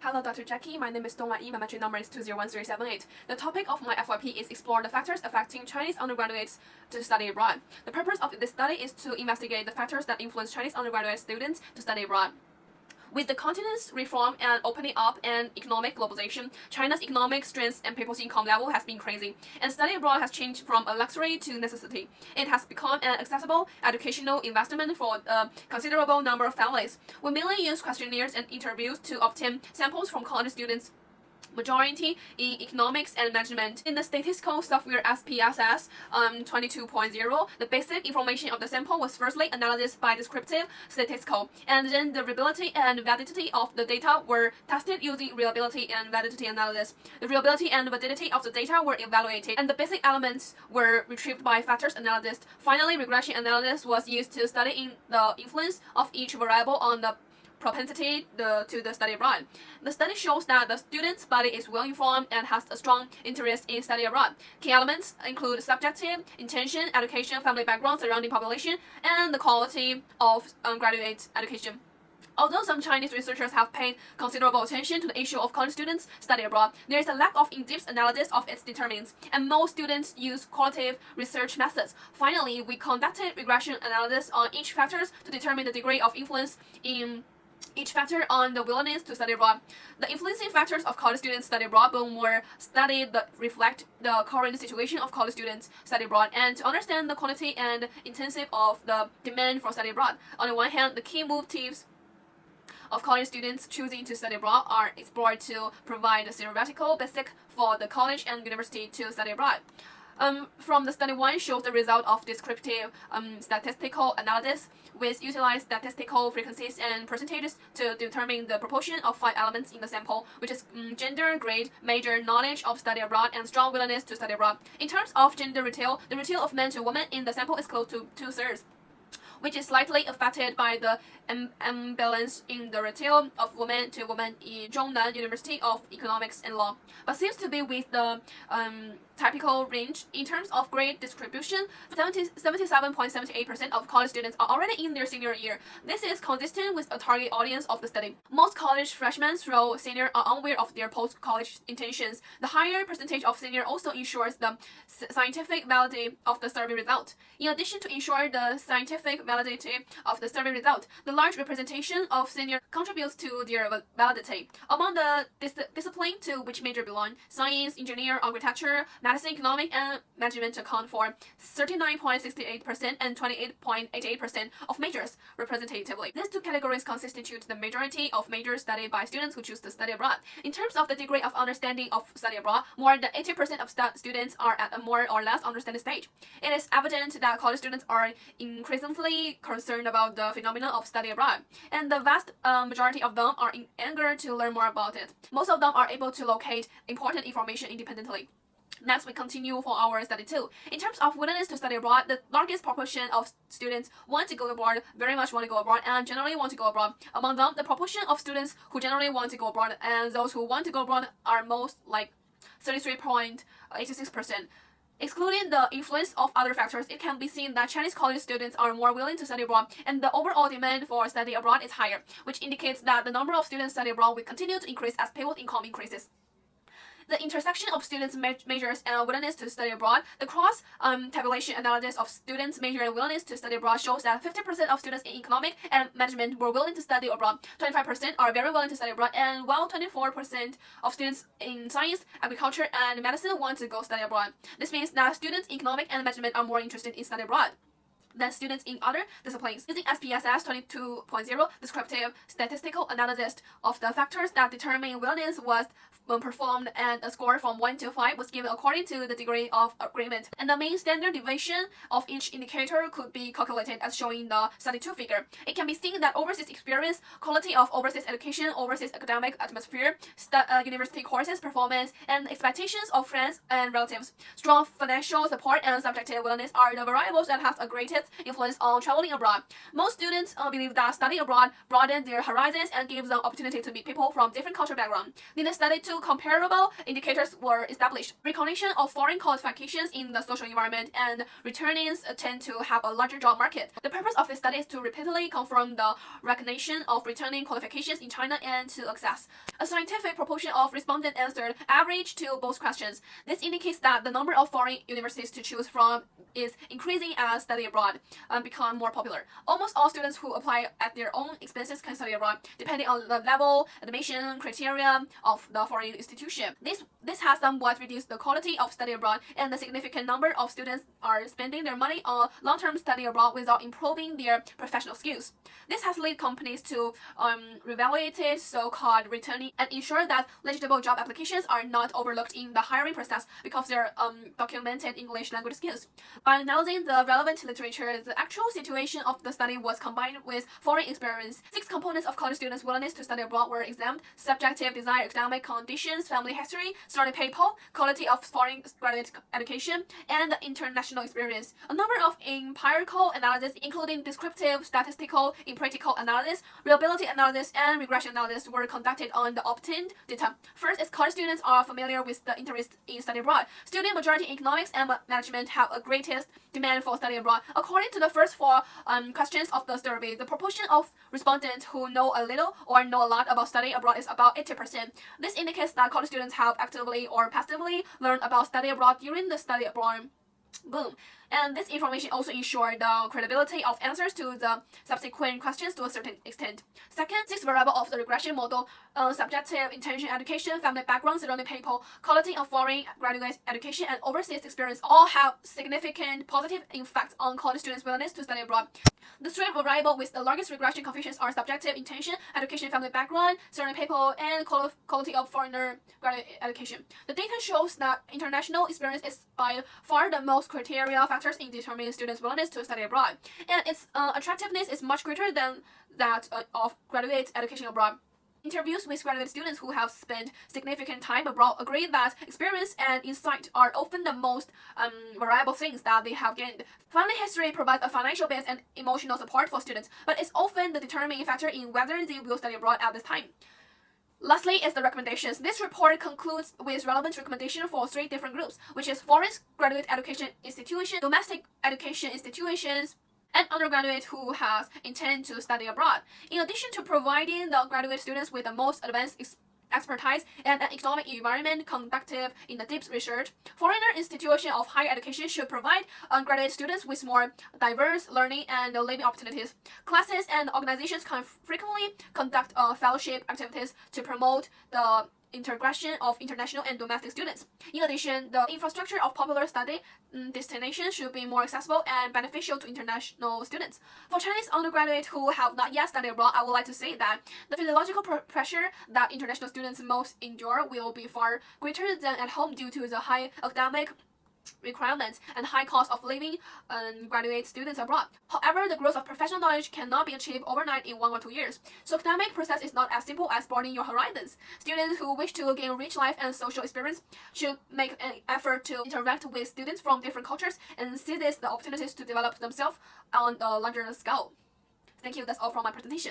Hello, Dr. Jackie. My name is Dong Wanyi. My metric number is 2013878. The topic of my FYP is explore the factors affecting Chinese undergraduates to study abroad. The purpose of this study is to investigate the factors that influence Chinese undergraduate students to study abroad. With the continent's reform and opening up and economic globalization, China's economic strength and people's income level has been increasing, and study abroad has changed from a luxury to necessity. It has become an accessible educational investment for a considerable number of families. We mainly use questionnaires and interviews to obtain samples from college students, majority in economics and management. In the statistical software SPSS 22.0, the basic information of the sample was firstly analyzed by descriptive statistical, and then the reliability and validity of the data were tested using reliability and validity analysis. The reliability and validity of the data were evaluated, and the basic elements were retrieved by factors analysis. Finally, regression analysis was used to study the influence of each variable on the propensity to the study abroad. The study shows that the student's body is well informed and has a strong interest in study abroad. Key elements include subjective, intention, education, family background, surrounding population, and the quality of graduate education. Although some Chinese researchers have paid considerable attention to the issue of college students study abroad, there is a lack of in-depth analysis of its determinants, and most students use qualitative research methods. Finally, we conducted regression analysis on each factors to determine the degree of influence in each factor on the willingness to study abroad. The influencing factors of college students study abroad were studied that reflect the current situation of college students study abroad, and to understand the quantity and intensity of the demand for study abroad. On the one hand, the key motives of college students choosing to study abroad are explored to provide a theoretical basic for the college and university to study abroad. From the study 1 shows the result of descriptive statistical analysis, which utilized statistical frequencies and percentages to determine the proportion of 5 elements in the sample, which is gender, grade, major, knowledge of study abroad, and strong willingness to study abroad. In terms of gender ratio, the ratio of men to women in the sample is close to 2/3, which is slightly affected by the imbalance in the ratio of women to women in Zhongnan University of Economics and Law, but seems to be with the typical range. In terms of grade distribution, 77.78% of college students are already in their senior year. This is consistent with a target audience of the study. Most college freshmen through senior are unaware of their post-college intentions. The higher percentage of senior also ensures the scientific validity of the survey result. In addition to ensure the scientific validity of the survey result, the large representation of senior contributes to their validity. Among the discipline to which major belong, science, engineer, architecture, medicine, economic, and management account for 39.68% and 28.88% of majors representatively. These two categories constitute the majority of majors studied by students who choose to study abroad. In terms of the degree of understanding of study abroad, more than 80% of students are at a more or less understanding stage. It is evident that college students are increasingly concerned about the phenomenon of study abroad, and the vast majority of them are in eager to learn more about it. Most of them are able to locate important information independently. Next, we continue for our study 2. In terms of willingness to study abroad, the largest proportion of students want to go abroad, very much want to go abroad, and generally want to go abroad. Among them, the proportion of students who generally want to go abroad and those who want to go abroad are most like 33.86%. Excluding the influence of other factors, it can be seen that Chinese college students are more willing to study abroad, and the overall demand for study abroad is higher, which indicates that the number of students study abroad will continue to increase as people's income increases. The intersection of students' majors and willingness to study abroad, the cross-tabulation analysis of students' major and willingness to study abroad shows that 50% of students in economic and management were willing to study abroad, 25% are very willing to study abroad, and while 24% of students in science, agriculture, and medicine want to go study abroad. This means that students in economic and management are more interested in study abroad than students in other disciplines. Using SPSS 22.0, descriptive statistical analysis of the factors that determine willingness was performed, and a score from 1 to 5 was given according to the degree of agreement. And the mean standard deviation of each indicator could be calculated as shown in the study 2 figure. It can be seen that overseas experience, quality of overseas education, overseas academic atmosphere, university courses performance, and expectations of friends and relatives, strong financial support, and subjective willingness are the variables that have a greatest positive influence on traveling abroad. Most students believe that studying abroad broadens their horizons and gives them opportunity to meet people from different cultural backgrounds. In the study, two comparable indicators were established: recognition of foreign qualifications in the social environment, and returnees tend to have a larger job market. The purpose of this study is to repeatedly confirm the recognition of returning qualifications in China and to access a scientific proportion of respondents answered average to both questions. This indicates that the number of foreign universities to choose from is increasing as study abroad become more popular. Almost all students who apply at their own expenses can study abroad, depending on the level, admission criteria of the foreign institution. This has somewhat reduced the quality of study abroad, and a significant number of students are spending their money on long-term study abroad without improving their professional skills. This has led companies to reevaluate so-called returning and ensure that legitimate job applications are not overlooked in the hiring process because of their documented English language skills. By analyzing the relevant literature, the actual situation of the study was combined with foreign experience. 6 components of college students' willingness to study abroad were examined: subjective desire, academic conditions, family history, study people, quality of foreign graduate education, and international experience. A number of empirical analyses, including descriptive, statistical, empirical analysis, reliability analysis, and regression analysis, were conducted on the obtained data. First, as college students are familiar with the interest in study abroad, student majority in economics and management have a greatest demand for study abroad. According to the first 4 questions of the survey, the proportion of respondents who know a little or know a lot about study abroad is about 80%. This indicates that college students have actively or passively learned about study abroad during the study abroad boom. And this information also ensures the credibility of answers to the subsequent questions to a certain extent. Second, 6 variables of the regression model: subjective, intention, education, family background, surrounding people, quality of foreign graduate education, and overseas experience all have significant positive effects on college students' willingness to study abroad. The 3 variables with the largest regression coefficients are subjective, intention, education, family background, surrounding people, and quality of foreigner graduate education. The data shows that international experience is by far the most criteria factors in determining students' willingness to study abroad, and its attractiveness is much greater than that of graduate education abroad. Interviews with graduate students who have spent significant time abroad agree that experience and insight are often the most variable things that they have gained. Family history provides a financial base and emotional support for students, but it's often the determining factor in whether they will study abroad at this time. Lastly is the recommendations. This report concludes with relevant recommendations for 3 different groups, which is foreign graduate education institutions, domestic education institutions, and undergraduate who has intent to study abroad. In addition to providing the graduate students with the most advanced expertise and an economic environment conducive in the deep research, foreigner institutions of higher education should provide undergraduate students with more diverse learning and living opportunities. Classes and organizations can frequently conduct fellowship activities to promote the integration of international and domestic students. In addition, the infrastructure of popular study destinations should be more accessible and beneficial to international students. For Chinese undergraduates who have not yet studied abroad, I would like to say that the physiological pressure that international students most endure will be far greater than at home due to the high academic requirements and high cost of living graduate students abroad. However, the growth of professional knowledge cannot be achieved overnight in 1 or 2 years. So academic process is not as simple as broadening your horizons. Students who wish to gain rich life and social experience should make an effort to interact with students from different cultures and seize the opportunities to develop themselves on a larger scale. Thank you. That's all from my presentation.